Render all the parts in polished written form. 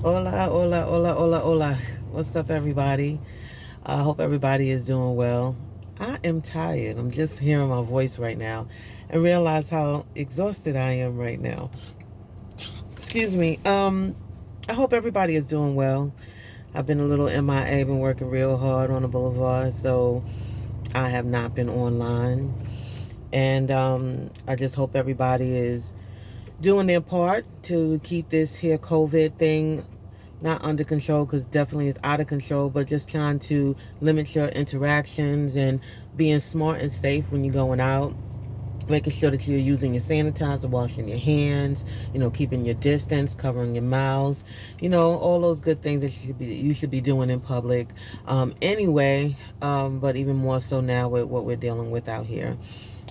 Hola, hola, hola, hola, hola. What's up, everybody? I hope everybody is doing well. I am tired. I'm just hearing my voice right now and realize how exhausted I am right now. Excuse me. I hope everybody is doing well. I've been a little MIA, been working real hard on the boulevard, so I have not been online. And I just hope everybody is doing their part to keep this here COVID thing not under control, because definitely it's out of control, but just trying to limit your interactions and being smart and safe when you're going out, making sure that you're using your sanitizer, washing your hands, keeping your distance, covering your mouths, all those good things that you should be doing in public, anyway, but even more so now with what we're dealing with out here.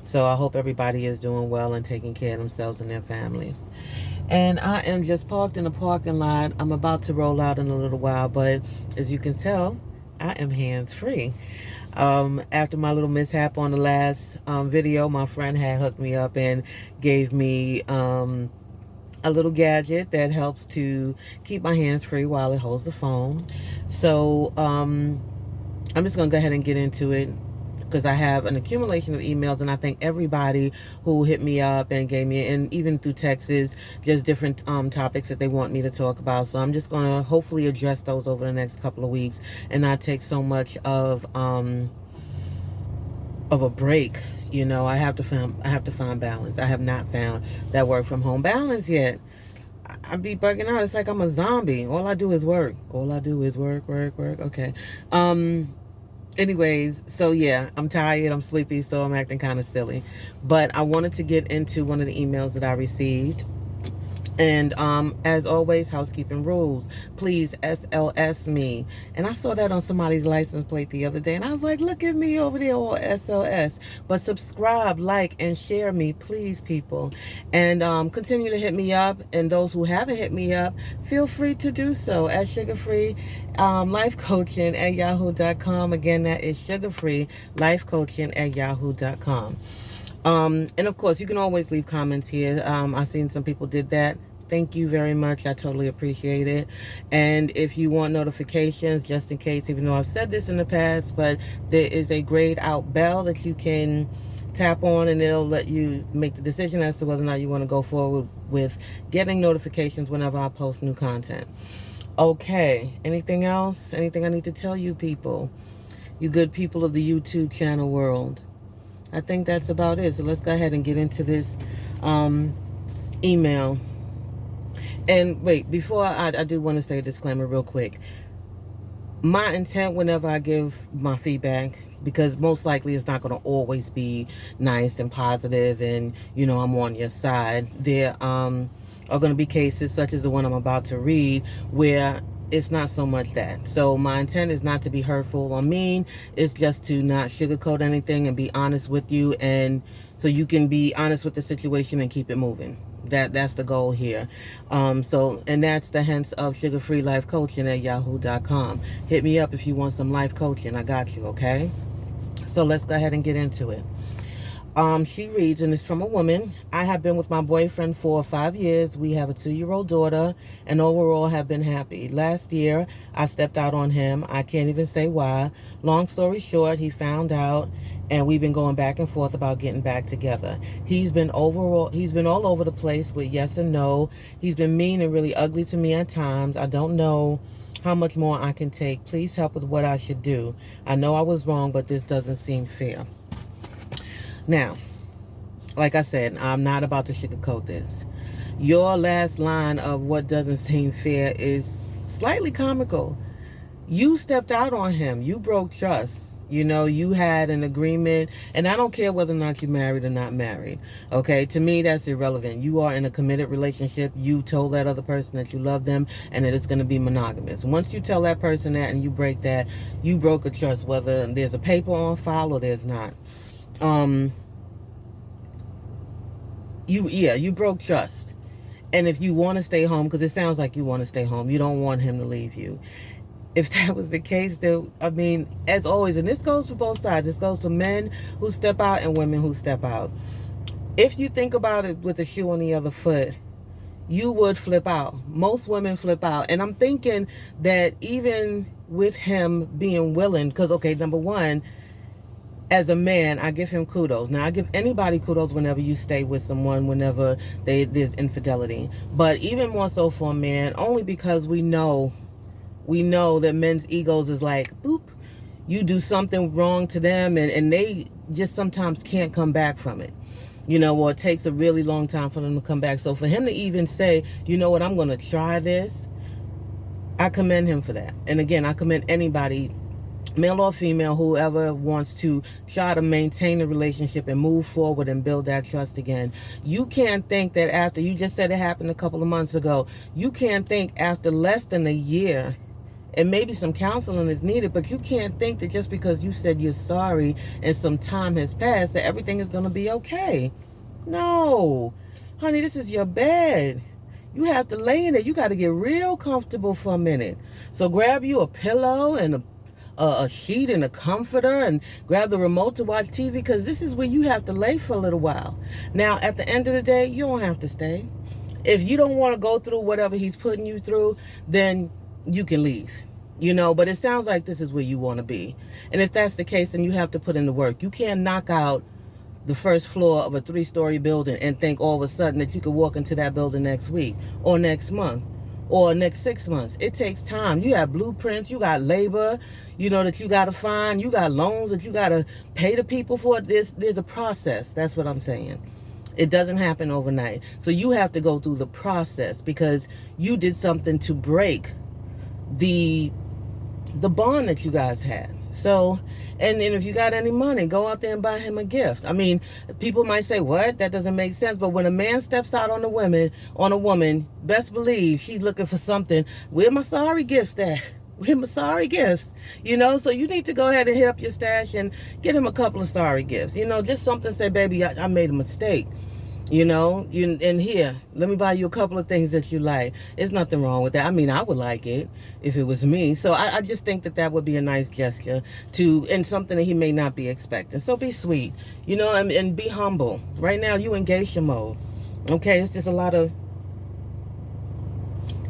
So I hope everybody is doing well and taking care of themselves and their families. And I am just parked in the parking lot. I'm about to roll out in a little while, but as you can tell, I am hands free. After my little mishap on the last video, my friend had hooked me up and gave me a little gadget that helps to keep my hands free while it holds the phone. So I'm just going to go ahead and get into it because I have an accumulation of emails, and I think everybody who hit me up and gave me, and even through texts, just different topics that they want me to talk about. So I'm just going to hopefully address those over the next couple of weeks and not take so much of a break. I have to find balance. I have not found that work from home balance yet. I be bugging out. It's like I'm a zombie. All I do is work. All I do is work, work, work. Okay. Anyways, so yeah, I'm tired, I'm sleepy, so I'm acting kind of silly. But I wanted to get into one of the emails that I received. And as always, housekeeping rules. Please SLS me. And I saw that on somebody's license plate the other day, and I was like, look at me over there, all SLS. But subscribe, like, and share me, please, people. And continue to hit me up. And those who haven't hit me up, feel free to do so at sugarfree life coaching at yahoo.com. Again, that is sugarfree life coaching at yahoo.com. And of course, you can always leave comments here. I've seen some people did that. Thank you very much. I totally appreciate it. And if you want notifications, just in case, even though I've said this in the past, but there is a grayed out bell that you can tap on, and it'll let you make the decision as to whether or not you want to go forward with getting notifications whenever I post new content. Okay. Anything else? Anything I need to tell you people? You good people of the YouTube channel world. I think that's about it. So let's go ahead and get into this um, email. And wait, before I do want to say a disclaimer real quick. My intent whenever I give my feedback, because most likely it's not going to always be nice and positive and, I'm on your side. There are going to be cases such as the one I'm about to read where it's not so much that. So my intent is not to be hurtful or mean. It's just to not sugarcoat anything and be honest with you, and so you can be honest with the situation and keep it moving. That's the goal here. And that's the hence of Sugar Free Life Coaching at yahoo.com. Hit me up if you want some life coaching. I got you, okay? So let's go ahead and get into it. She reads, and it's from a woman. I have been with my boyfriend for 5 years. We have a 2-year-old daughter, and overall have been happy. Last year, I stepped out on him. I can't even say why. Long story short, he found out, and we've been going back and forth about getting back together. He's been all over the place with yes and no. He's been mean and really ugly to me at times. I don't know how much more I can take. Please help with what I should do. I know I was wrong, but this doesn't seem fair. Now, like I said, I'm not about to sugarcoat this. Your last line of what doesn't seem fair is slightly comical. You stepped out on him. You broke trust. You had an agreement, and I don't care whether or not you're married or not married. Okay, to me, that's irrelevant. You are in a committed relationship. You told that other person that you love them and that it's going to be monogamous. Once you tell that person that and you break that, you broke a trust, whether there's a paper on file or there's not. Um, you broke trust. And if you want to stay home, because it sounds like you want to stay home, you don't want him to leave you. If that was the case, then, I mean, as always, and this goes for both sides. This goes to men who step out and women who step out. If you think about it with the shoe on the other foot, you would flip out. Most women flip out. And I'm thinking that even with him being willing, because, okay, number one, as a man, I give him kudos. Now, I give anybody kudos whenever you stay with someone, whenever there's infidelity. But even more so for a man, only because we know that men's egos is like, boop, you do something wrong to them, and they just sometimes can't come back from it. Or it takes a really long time for them to come back. So for him to even say, you know what, I'm going to try this, I commend him for that. And again, I commend anybody, male or female, whoever wants to try to maintain a relationship and move forward and build that trust again. You can't think that after, you just said it happened a couple of months ago, you can't think after less than a year, and maybe some counseling is needed, but you can't think that just because you said you're sorry and some time has passed that everything is going to be okay. No. Honey, this is your bed. You have to lay in it. You got to get real comfortable for a minute. So grab you a pillow and a sheet and a comforter, and grab the remote to watch TV, because this is where you have to lay for a little while. Now, at the end of the day, you don't have to stay. If you don't want to go through whatever he's putting you through, then you can leave. But it sounds like this is where you want to be. And if that's the case, then you have to put in the work. You can't knock out the first floor of a 3-story building and think all of a sudden that you could walk into that building next week or next month or next 6 months. It takes time. You have blueprints, you got labor, that you got to find, you got loans that you got to pay the people for. There's a process. That's what I'm saying. It doesn't happen overnight. So you have to go through the process, because you did something to break the bond that you guys had. So, and then if you got any money, go out there and buy him a gift. I mean, people might say, what? That doesn't make sense. But when a man steps out on a woman, best believe she's looking for something. Where my sorry gifts at? Where my sorry gifts? So you need to go ahead and hit up your stash and get him a couple of sorry gifts. Just something, say, baby, I made a mistake. And here, let me buy you a couple of things that you like. There's nothing wrong with that. I mean, I would like it if it was me. So I just think that would be a nice gesture and something that he may not be expecting. So be sweet, and be humble. Right now, you in geisha mode. Okay, it's just a lot of,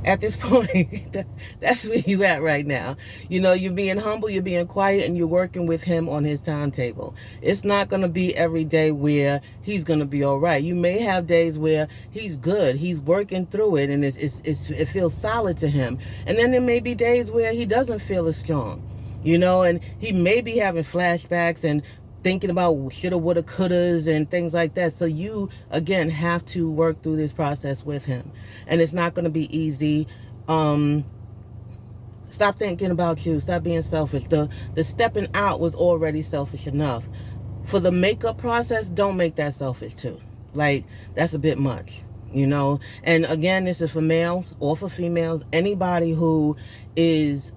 at this point, that's where you at right now. You're being humble, you're being quiet, and you're working with him on his timetable. It's not going to be every day where he's going to be all right. You may have days where he's good, he's working through it, and it feels solid to him. And then there may be days where he doesn't feel as strong, and he may be having flashbacks and thinking about shoulda, woulda, couldas and things like that. So you, again, have to work through this process with him. And it's not going to be easy. Stop thinking about you. Stop being selfish. The stepping out was already selfish enough. For the makeup process, don't make that selfish too. Like, that's a bit much. And again, this is for males or for females. Anybody who is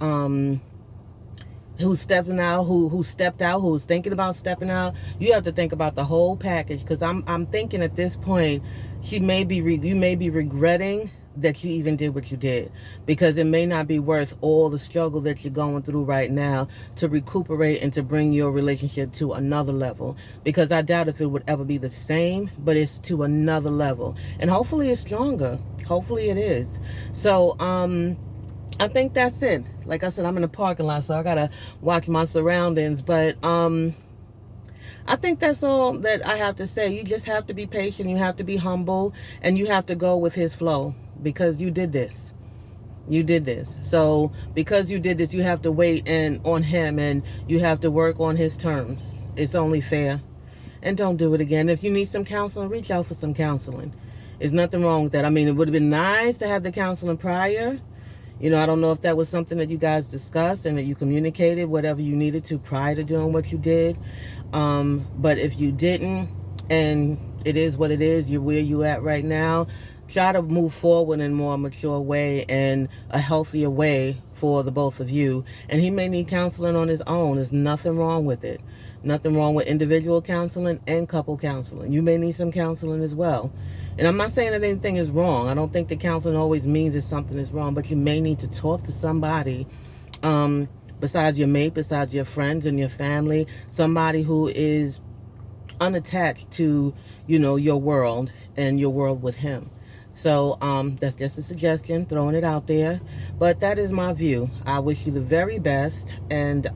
who's stepping out, who stepped out, who's thinking about stepping out, you have to think about the whole package. Because I'm thinking at this point, you may be regretting that you even did what you did, because it may not be worth all the struggle that you're going through right now to recuperate and to bring your relationship to another level. Because I doubt if it would ever be the same, but it's to another level, and hopefully it's stronger. Hopefully it is. So I think that's it. Like I said, I'm in a parking lot, so I gotta watch my surroundings. But I think that's all that I have to say. You just have to be patient. You have to be humble, and you have to go with his flow, because you did this. You did this. So because you did this, you have to wait on him, and you have to work on his terms. It's only fair. And don't do it again. If you need some counseling, reach out for some counseling. There's nothing wrong with that. I mean, it would have been nice to have the counseling prior. I don't know if that was something that you guys discussed and that you communicated whatever you needed to prior to doing what you did. But if you didn't, and it is what it is, you're where you at right now, try to move forward in a more mature way and a healthier way for the both of you. And he may need counseling on his own. There's nothing wrong with it. Nothing wrong with individual counseling and couple counseling. You may need some counseling as well. And I'm not saying that anything is wrong. I don't think that counseling always means that something is wrong, but you may need to talk to somebody besides your mate, besides your friends and your family, somebody who is unattached to, your world and your world with him. So that's just a suggestion, throwing it out there. But that is my view. I wish you the very best, and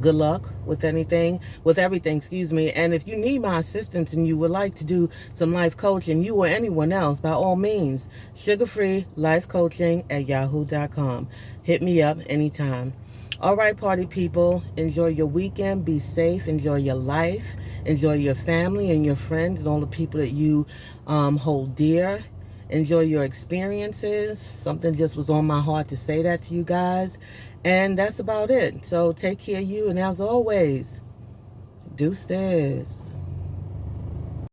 good luck with everything, excuse me. And if you need my assistance and you would like to do some life coaching, you or anyone else, by all means, sugar-free life coaching at yahoo.com. Hit me up anytime. All right, party people, enjoy your weekend. Be safe. Enjoy your life. Enjoy your family and your friends and all the people that you hold dear. Enjoy your experiences. Something just was on my heart to say that to you guys. And that's about it. So take care of you. And as always, deuces.